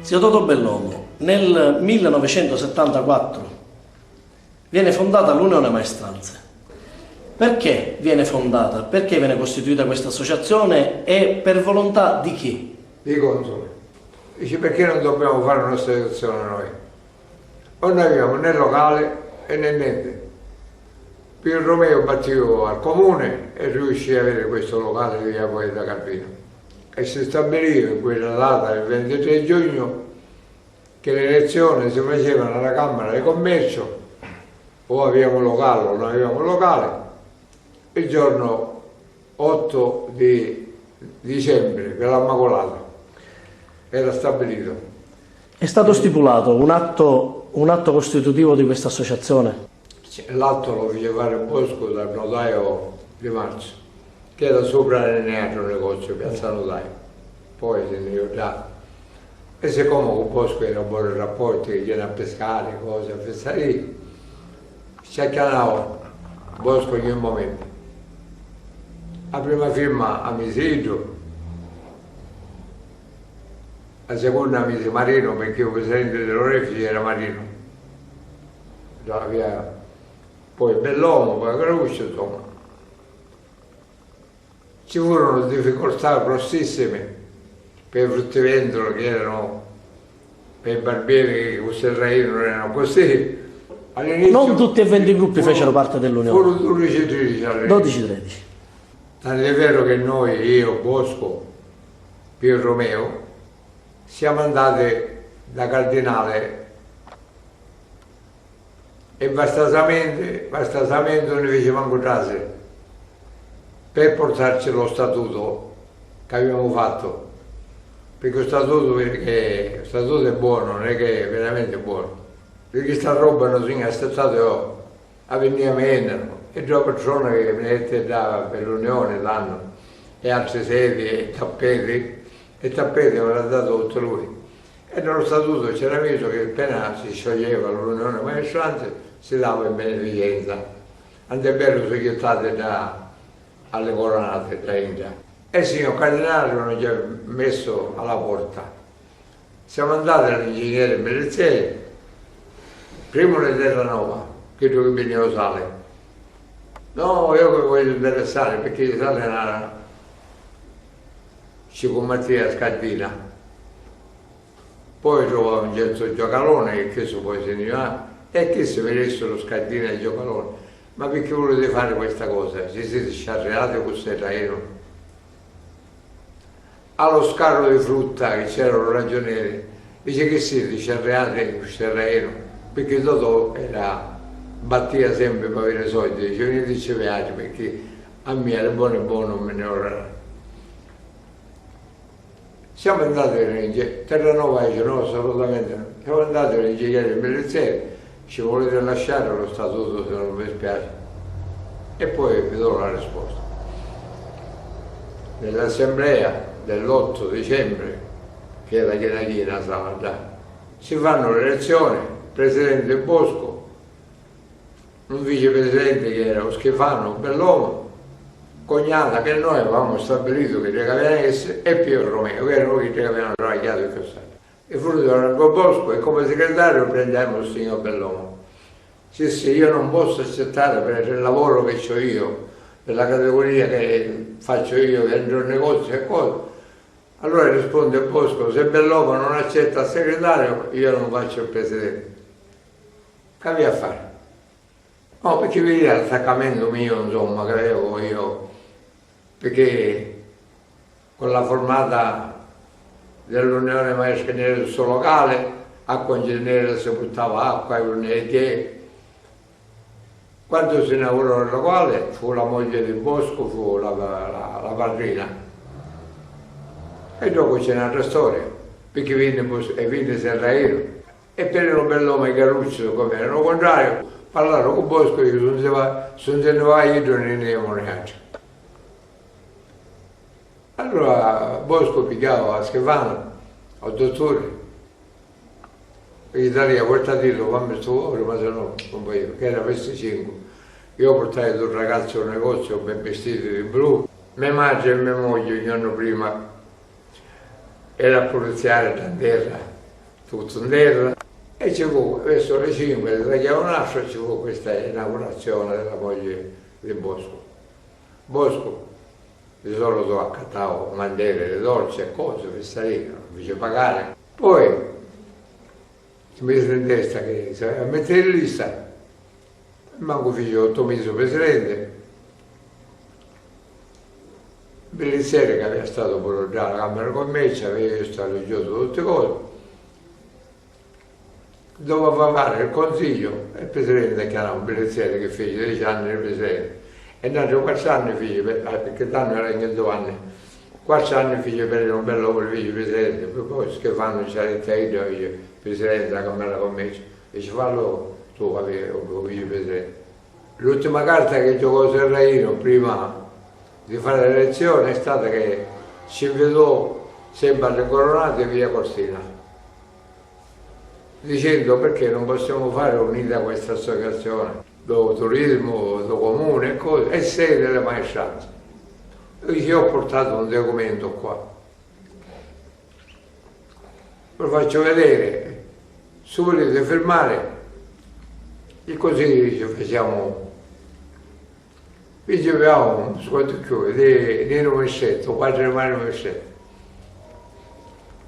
Zio Toto Bellomo, nel 1974 viene fondata l'Unione Maestranze. Perché viene fondata? Perché viene costituita questa associazione e per volontà di chi? Di consoli. Dice, perché non dobbiamo fare un'associazione noi? Non abbiamo né locale e né niente. Pio Romeo battiu al comune e riuscì ad avere questo locale di via Poeta Calvino. E si stabiliva in quella data, il 23 giugno, che le elezioni si facevano alla Camera di Commercio, o avevamo locale o non avevamo locale, il giorno 8 di dicembre, per l'Immacolata, era stabilito. È stato stipulato un atto costitutivo di questa associazione? L'atto lo fece fare Bosco dal notaio Di Marzo, che era sopra l'Eneatro negozio, piazza notaio, poi se ne ricordato. E siccome con Bosco era buoni rapporti, che viene a pescare, cose, a festare lì, ci chiamava Bosco in un momento. La prima firma a Misidro, la seconda a mise Marino, perché il presidente dell'Orefici era Marino. Poi Bellomo, poi Caruccio, insomma. Ci furono difficoltà grossissime per i fruttivendoli che erano, per i barbieri che con Serraino erano così. Non tutti e 20 gruppi fecero parte dell'Unione. Furono 12-13 all'inizio. 12-13. Tant'è vero che noi, io, Bosco, Pio Romeo, siamo andati da Cardinale e bastosamente non ne fece manco trase per portarci lo statuto che abbiamo fatto, perché lo statuto è buono, non è che è veramente buono, perché sta roba non si è aspettato a venire a me e due persone che mi dava per l'Unione l'anno e altre sedi e tappeti me l'ha dato tutto lui. E nello statuto c'era messo che appena si scioglieva l'Unione Maestranze si dava in beneficenza, tant'è vero segrettate alle coronate da India. E il signor Cardinale non ci ha messo alla porta. Siamo andati all'ingegnere Bellizzeri, primo di Terranova, credo che veniva Sale. No, io che voglio interessare perché Sale era ci combattiva a Scardina. Poi trovavo un certo Giocalone che questo poi se ne va e che si vedessero Scardina e Giocalone. Ma perché volete fare questa cosa? Si siete sciarreati con Serraino? Allo scarro di frutta che c'erano ragionieri, dice che siete sciarreati con Serraino? Perché Totò battia sempre per avere soldi, dice venite viaggi perché a me era buono e buono non me ne ora. Siamo andati in Terranova dice no, assolutamente no. Siamo andati all'ingegnere Bellizzeri, ci volete lasciare lo statuto se non vi spiace? E poi vi do la risposta. Nell'assemblea dell'8 dicembre, che era Chienachina, stava già, si fanno le elezioni, presidente Bosco, un vicepresidente che era Schifano Bellomo, cognata che noi avevamo stabilito che Recavenesse e Pio Romeo, che erano quelli che avevano travagliato il Castello. E Fruto Rango Bosco e come segretario prendiamo il signor Bellomo. Sì, io non posso accettare per il lavoro che ho io, per la categoria che faccio io, che entro in negozio e cose. Allora risponde Bosco, se Bellomo non accetta il segretario, io non faccio il presidente. Che vi a fare? No, perché vedi l'attaccamento mio, insomma, che avevo io, perché con la formata dell'Unione Maestra del suo locale, a Congenere si buttava acqua e lunedì. Quando si inaugurò il locale fu la moglie di Bosco, fu la padrina. E dopo c'è un'altra storia, perché venne Serraino e per Bellomo e Caruccio, come erano contrari, parlarono con Bosco e se ne va io non ne andiamo neanche. Allora Bosco pigliava a Schifano, al dottore, l'Italia portatelo, fammi questo lavoro, ma se no non voglio, che era 25. Io portai un ragazzo al negozio ben vestito di blu, mia madre e mia moglie un anno prima era a poliziare da terra tutto in terra. E ci fu, verso le 5 tra Chiaonascio ci fu questa inaugurazione della moglie di Bosco. Bosco di solito accattavo mandele, dolci e cose, festarino, non fece pagare. Poi si mise in testa che si aveva a mettere in lista, manco fece 8 mesi presidente. Bellizieri, che aveva stato pure già alla Camera di Commercio, aveva stato religioso tutte cose, doveva fare il consiglio e il presidente chiamava un Bellizieri che fece 10 anni di presidente. E noi 4 anni fece, perché tanto era in 2 anni, 4 anni fece per un bel lavoro vicepresidente, poi Schifano Ciaretta Idea, vicepresidente della Camera di Commercio, dice fallo tu come vicepresidente. L'ultima carta che giocò Serraino prima di fare l'elezione è stata che ci invitò sempre alle Coronate via Cortina, dicendo perché non possiamo fare unita questa associazione, do turismo, do comune e cose, e sede delle maestranze. Io dice, ho portato un documento qua, lo faccio vedere, se volete firmare, e così dice, facciamo. Qui abbiamo quanto più, di Messetto, 4 mani Messetto.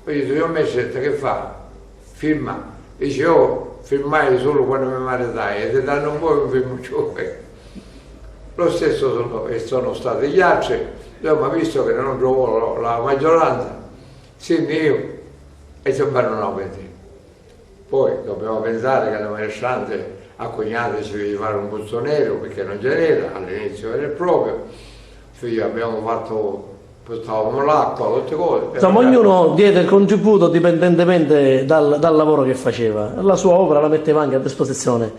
Poi dice, io Messetto che fa? Firma. Dice, io firmai solo quando mi maritai, e ti danno un po' mi firmo più. Lo stesso sono stati gli altri, ma visto che non trovo la maggioranza, sì, io, e si fanno no per te. Poi dobbiamo pensare che la maestranza accognata ci deve fare un pozzo nero perché non c'era, all'inizio era proprio, cioè abbiamo fatto, portavamo l'acqua, tutte cose. Insomma, ognuno diede il contributo dipendentemente dal lavoro che faceva. La sua opera la metteva anche a disposizione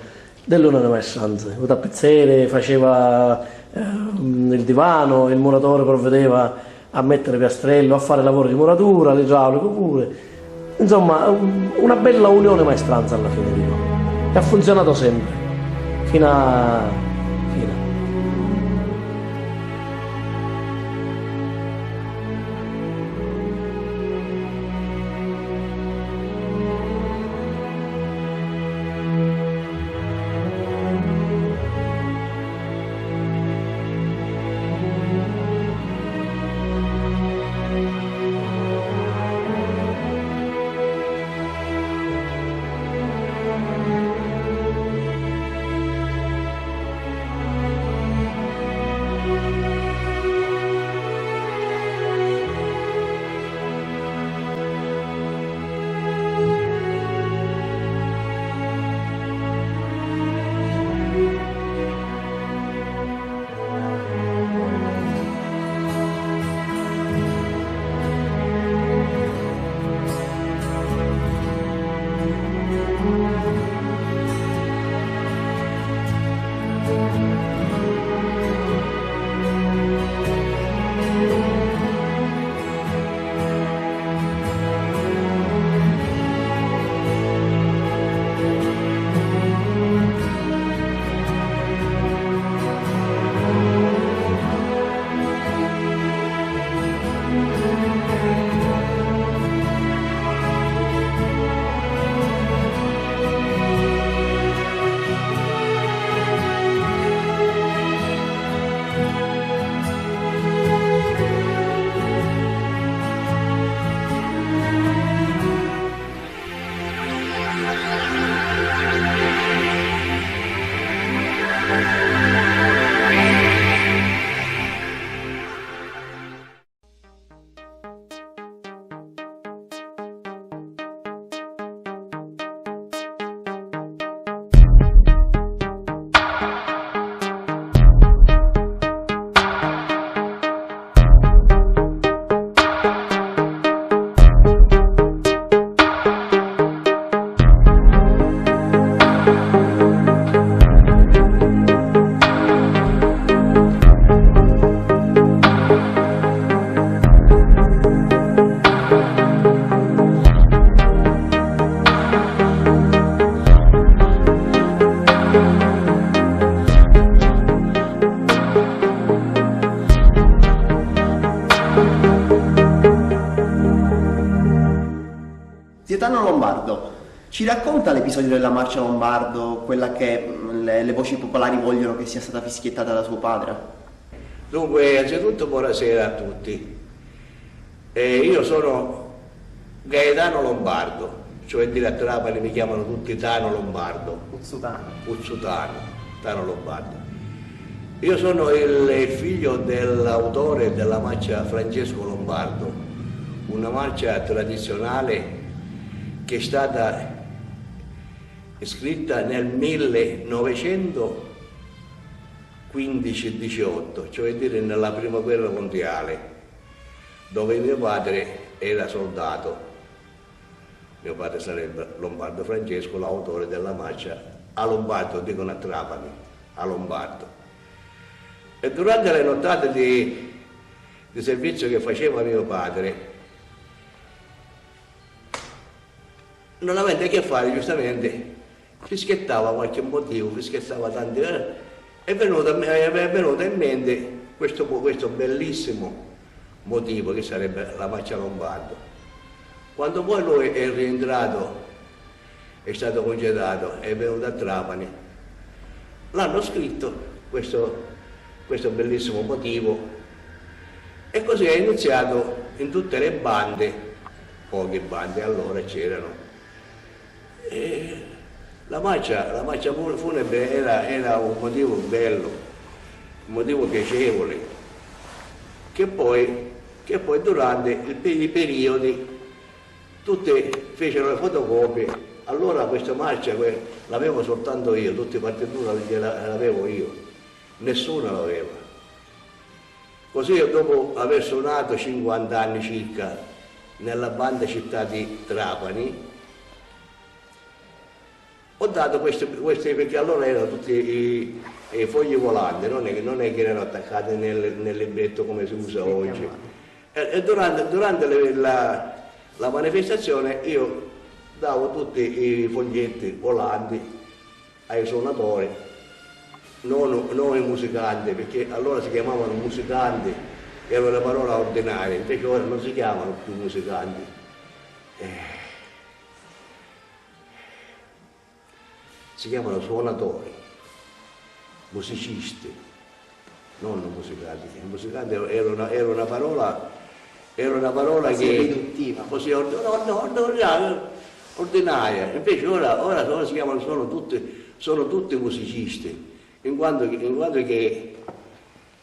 dell'Unione Maestranze. Il tappezziere faceva il divano, il muratore provvedeva a mettere piastrello, a fare lavori di muratura, l'idraulico pure. Insomma, una bella Unione Maestranza alla fine, dico. E ha funzionato sempre, fino a Gaetano Lombardo, ci racconta l'episodio della Marcia Lombardo, quella che le voci popolari vogliono che sia stata fischiettata da suo padre? Dunque, anzitutto buonasera a tutti. Io sono Gaetano Lombardo, cioè dire a Trapani mi chiamano tutti Tano Lombardo. Uzzutano, Tano Lombardo. Io sono il figlio dell'autore della marcia Francesco Lombardo, una marcia tradizionale che è stata scritta nel 1915-18, cioè dire nella prima guerra mondiale, dove mio padre era soldato. Mio padre sarebbe Lombardo Francesco, l'autore della marcia a Lombardo, dicono a Trapani, a Lombardo. E durante le nottate di servizio che faceva mio padre, non avendo a che fare, giustamente, fischiettava qualche motivo, fischiettava tanti. È venuto in mente questo bellissimo motivo che sarebbe la marcia Lombardo. Quando poi lui è rientrato, è stato congedato, è venuto a Trapani, l'hanno scritto questo bellissimo motivo e così è iniziato in tutte le bande, poche bande allora c'erano. La marcia funebre era un motivo bello, un motivo piacevole, che poi durante i periodi tutte fecero le fotocopie. Allora questa marcia l'avevo soltanto io, tutte le partiture l'avevo io, nessuno l'aveva. Così dopo aver suonato 50 anni circa nella banda città di Trapani, ho dato questi perché allora erano tutti i fogli volanti, non è che erano attaccati nel libretto come si usa oggi. E durante la manifestazione io davo tutti i foglietti volanti ai suonatori, non ai musicanti, perché allora si chiamavano musicanti, era una parola ordinaria, invece ora non si chiamano più musicanti. Si chiamano suonatori, musicisti, non musicanti. Il musicante era una parola che riduttiva, così ordinaria. Invece ora si chiamano, sono tutti musicisti, in quanto che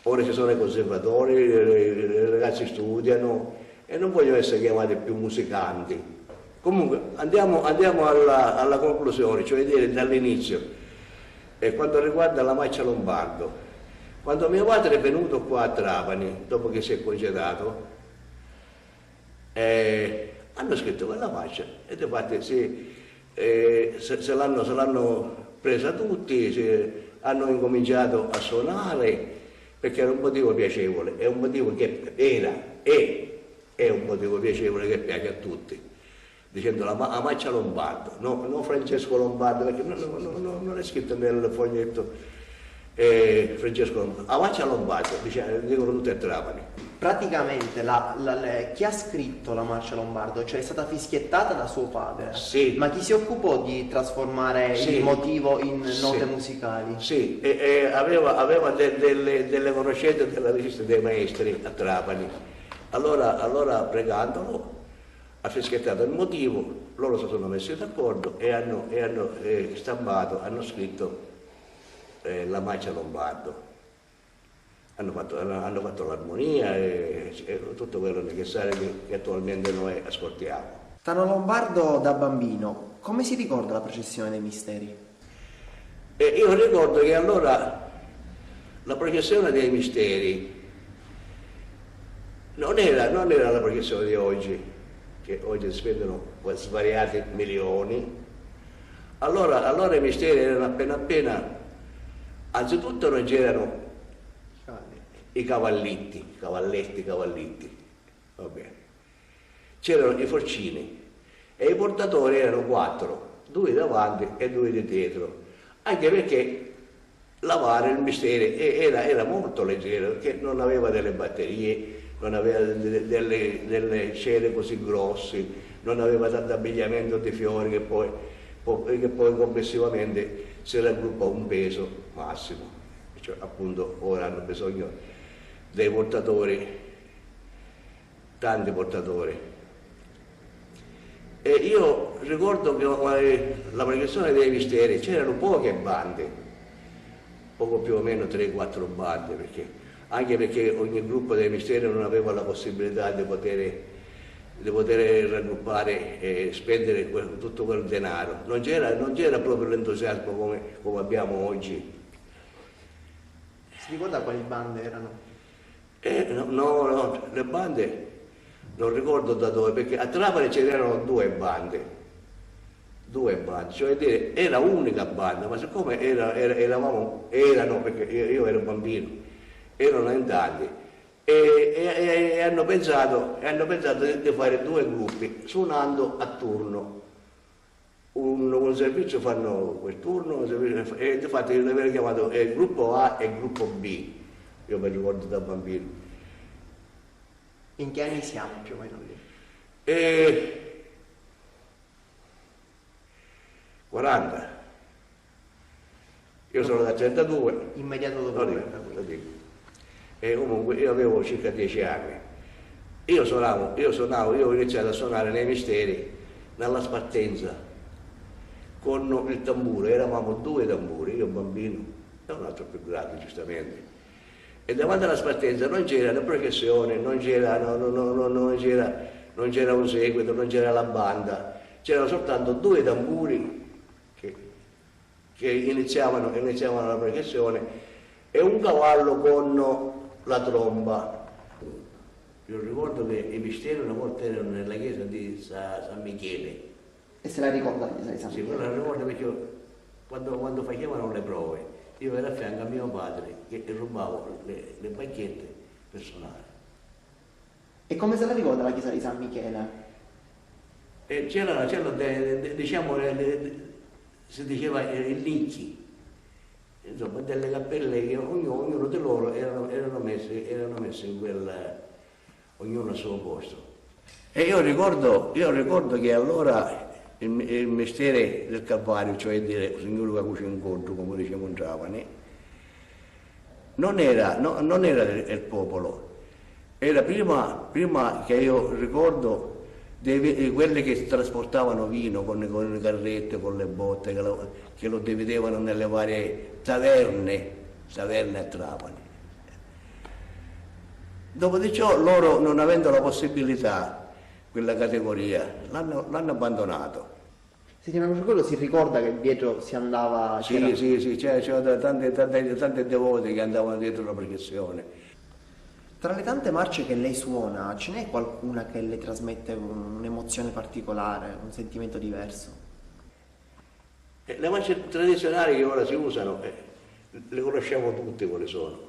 ora ci sono i conservatori, i ragazzi studiano e non vogliono essere chiamati più musicanti. Comunque andiamo alla conclusione, cioè dire dall'inizio, quanto riguarda la marcia Lombardo. Quando mio padre è venuto qua a Trapani, dopo che si è congedato, hanno scritto quella marcia e infatti se l'hanno presa tutti, hanno incominciato a suonare perché era un motivo piacevole, è un motivo che è un motivo piacevole che piace a tutti. Dicendo la marcia Lombardo, non Francesco Lombardo, perché non è scritto nel foglietto Francesco Lombardo, la marcia Lombardo, dicono tutti a Trapani. Praticamente chi ha scritto la Marcia Lombardo, cioè è stata fischiettata da suo padre, sì. Ma chi si occupò di trasformare il motivo in note musicali? Sì, aveva delle conoscenze della visita dei maestri a Trapani, allora pregandolo ha fischiettato il motivo, loro si sono messi d'accordo e hanno stampato, hanno scritto la marcia Lombardo. Hanno fatto l'armonia e tutto quello necessario che attualmente noi ascoltiamo. Tano Lombardo da bambino, come si ricorda la processione dei misteri? Io ricordo che allora la processione dei misteri non era la processione di oggi, che oggi si spendono svariati milioni. Allora i misteri erano appena, anzitutto non c'erano i cavalletti, va bene. C'erano i forcini e i portatori erano 4, 2 davanti e 2 di dietro, anche perché lavare il mistero era molto leggero, perché non aveva delle batterie, non aveva delle cere così grossi, non aveva tanto abbigliamento di fiori che poi complessivamente si raggruppa un peso massimo. Cioè, appunto ora hanno bisogno dei portatori, tanti portatori. E io ricordo che la progressione dei misteri c'erano poche bande, poco più o meno 3-4 bande, anche perché ogni gruppo dei misteri non aveva la possibilità di poter raggruppare e spendere tutto quel denaro. Non c'era proprio l'entusiasmo come abbiamo oggi. Si ricorda quali bande erano? No, le bande non ricordo da dove, perché a Trapani c'erano due bande, cioè dire, era unica banda, ma siccome erano, perché io ero bambino, erano in tanti, e hanno pensato di fare due gruppi, suonando a turno. Un servizio fanno quel turno, e infatti l'avevano chiamato il gruppo A e il gruppo B, io mi ricordo da bambino. In che anni siamo più o meno lì? 40. Io sono da 32. Immediato dopo. Lo dico. E comunque io avevo circa 10 anni. Io ho iniziato a suonare nei misteri, nella Spartenza, con il tamburo. Eravamo due tamburi, io bambino e un altro più grande, giustamente. E davanti alla Spartenza non c'era la progressione, non c'era un seguito, non c'era la banda, c'erano soltanto due tamburi che iniziavano la progressione e un cavallo con la tromba. Io ricordo che i misteri una volta erano nella chiesa di San Michele. E se la ricorda la chiesa di San Sì, Michele? me la ricordo perché quando facevano le prove, io ero a fianco a mio padre che rubavo le bacchette per suonare. E come se la ricorda la chiesa di San Michele? E c'era diciamo, si diceva i nicchi, insomma, delle cappelle che ognuno di loro erano messi in ognuno al suo posto. E io ricordo che allora il mestiere del Calvario, cioè dire signore che cuce incontro, come diciamo in Trapani, non era il popolo, era prima che io ricordo quelli che trasportavano vino con le carrette, con le botte, che lo dividevano nelle varie taverne a Trapani. Dopo di ciò loro, non avendo la possibilità, quella categoria, l'hanno abbandonato. Senti, ma per quello si ricorda che dietro si andava... Sì, c'erano tante devoti che andavano dietro la progressione. Tra le tante marce che lei suona, ce n'è qualcuna che le trasmette un'emozione particolare, un sentimento diverso? Le marce tradizionali che ora si usano, le conosciamo tutte quali sono.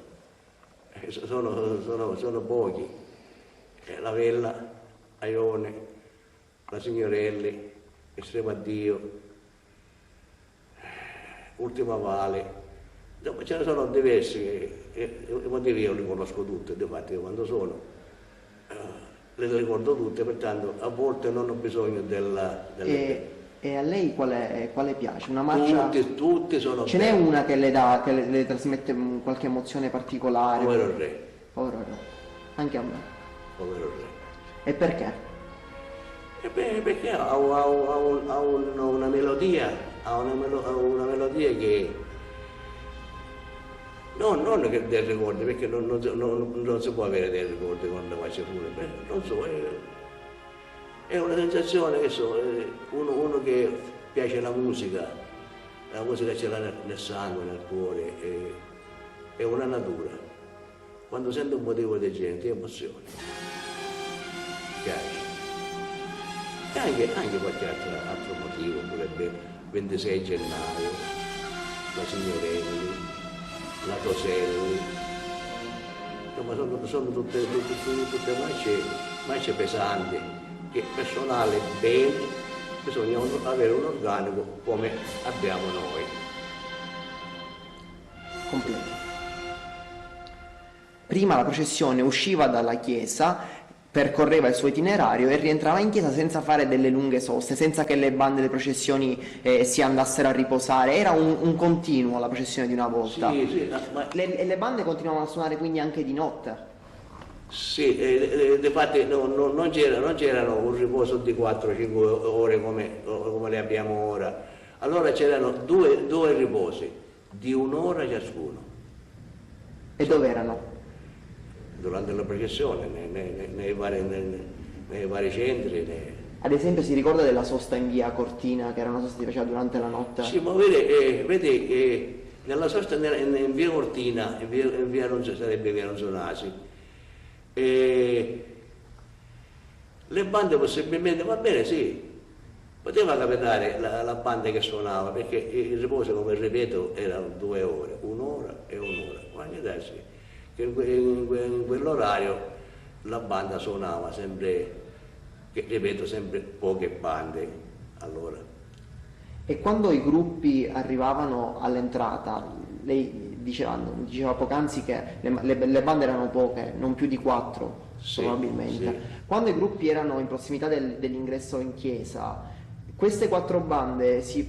Sono pochi. La Vella, Aione, la Signorelli, Estremo Addio, Ultima Vale. Dopo ce ne sono diversi, i motivi io li conosco tutti, infatti quando sono le ricordo tutte, pertanto a volte non ho bisogno E a lei quale piace? Una marcia? Tutti sono Ce n'è una che le trasmette qualche emozione particolare? Povero Re. Povero Re. Anche a me. Povero Re. E perché? Perché ha una melodia, che non che dei ricordi, perché non si può avere dei ricordi con le marce funebre, non so, è una sensazione che uno che piace la musica ce l'ha nel sangue, nel cuore, è una natura. Quando sento un motivo del genere, ti emozioni, piace. E anche qualche altro motivo, pure 26 gennaio, la Signorelli, la Toselli, insomma sono tutte marce pesanti, che per suonare bene bisogna avere un organico come abbiamo noi. Completo. prima la processione usciva dalla chiesa, percorreva il suo itinerario e rientrava in chiesa senza fare delle lunghe soste, senza che le bande delle processioni si andassero a riposare. Era un continuo la processione di una volta. Sì, sì, ma Le bande continuavano a suonare quindi anche di notte? sì, infatti non c'erano un riposo di 4-5 ore come le abbiamo ora. Allora c'erano due riposi di un'ora ciascuno. E dove erano? Durante la processione, nei vari centri. Ad esempio si ricorda della sosta in via Cortina, che era una sosta che si faceva durante la notte? Sì, ma vedi, nella sosta in via Cortina, in via non sarebbe via Nonzonasi, le bande possibilmente, va bene, sì, poteva capitare la banda che suonava, perché il riposo, come ripeto, erano 2 ore, un'ora e un'ora, ma anche adesso, che in quell'orario la banda suonava sempre, che, ripeto, sempre poche bande allora. E quando i gruppi arrivavano all'entrata, lei diceva poc'anzi che le bande erano poche, non più di 4 Sì, probabilmente. sì. Quando i gruppi erano in prossimità dell'ingresso in chiesa, queste 4 bande si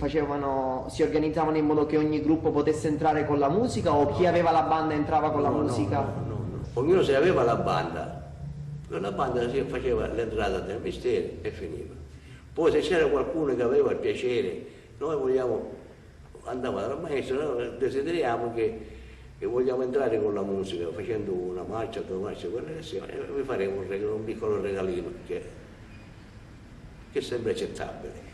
organizzavano in modo che ogni gruppo potesse entrare con la musica, o chi aveva la banda entrava con la musica? No. Ognuno se aveva la banda, con la banda si faceva l'entrata del mistero e finiva. Poi se c'era qualcuno che aveva il piacere, noi andava dal maestro, noi desideriamo che vogliamo entrare con la musica, facendo una marcia, 2 marce, quelle che sia, e vi faremo un piccolo regalino che è sempre accettabile.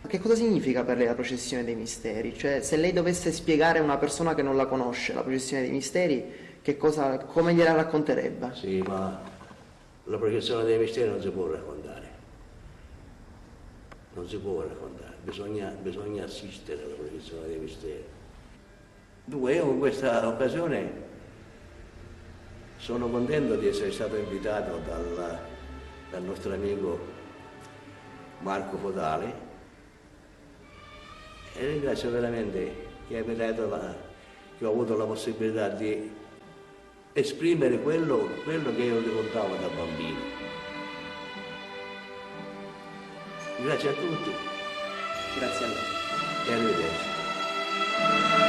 Ma che cosa significa per lei la processione dei misteri? Cioè, se lei dovesse spiegare a una persona che non la conosce la processione dei misteri, come gliela racconterebbe? Sì, ma la processione dei misteri non si può raccontare. Non si può raccontare, bisogna assistere alla processione dei misteri. Dunque, io in questa occasione sono contento di essere stato invitato dal nostro amico Marco Fodali e ringrazio veramente che ho avuto la possibilità di esprimere quello che io ricordavo da bambino. Grazie a tutti Grazie a lei. e arrivederci.